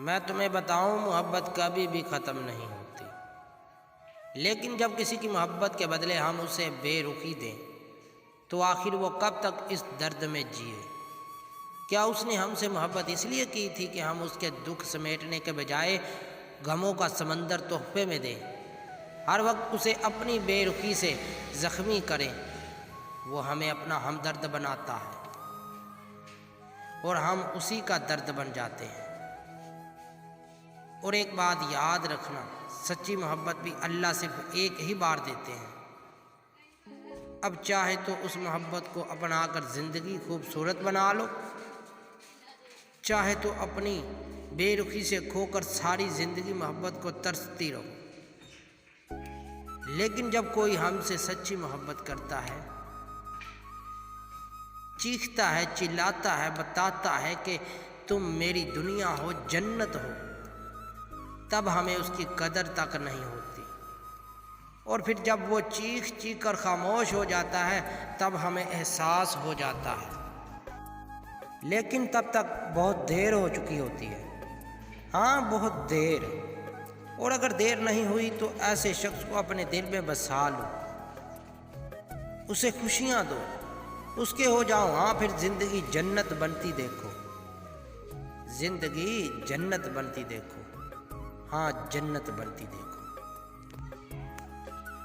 मैं तुम्हें बताऊं, मोहब्बत कभी भी ख़त्म नहीं होती। लेकिन जब किसी की मोहब्बत के बदले हम उसे बेरुखी दें तो आखिर वो कब तक इस दर्द में जिए। क्या उसने हमसे मोहब्बत इसलिए की थी कि हम उसके दुख समेटने के बजाय गमों का समंदर तोहफे में दें, हर वक्त उसे अपनी बेरुखी से ज़ख्मी करें। वो हमें अपना हमदर्द बनाता है और हम उसी का दर्द बन जाते हैं। और एक बात याद रखना, सच्ची मोहब्बत भी अल्लाह सिर्फ एक ही बार देते हैं। अब चाहे तो उस मोहब्बत को अपनाकर ज़िंदगी खूबसूरत बना लो, चाहे तो अपनी बेरुखी से खोकर सारी ज़िंदगी मोहब्बत को तरसती रहो। लेकिन जब कोई हमसे सच्ची मोहब्बत करता है, चीखता है, चिल्लाता है, बताता है कि तुम मेरी दुनिया हो, जन्नत हो, तब हमें उसकी कदर तक नहीं होती। और फिर जब वो चीख चीख कर खामोश हो जाता है तब हमें एहसास हो जाता है, लेकिन तब तक बहुत देर हो चुकी होती है। हाँ, बहुत देर। और अगर देर नहीं हुई तो ऐसे शख्स को अपने दिल में बसा लो, उसे खुशियाँ दो, उसके हो जाओ। हाँ, फिर ज़िंदगी जन्नत बनती देखो, ज़िंदगी जन्नत बनती देखो। हाँ, जन्नत बनती देखो।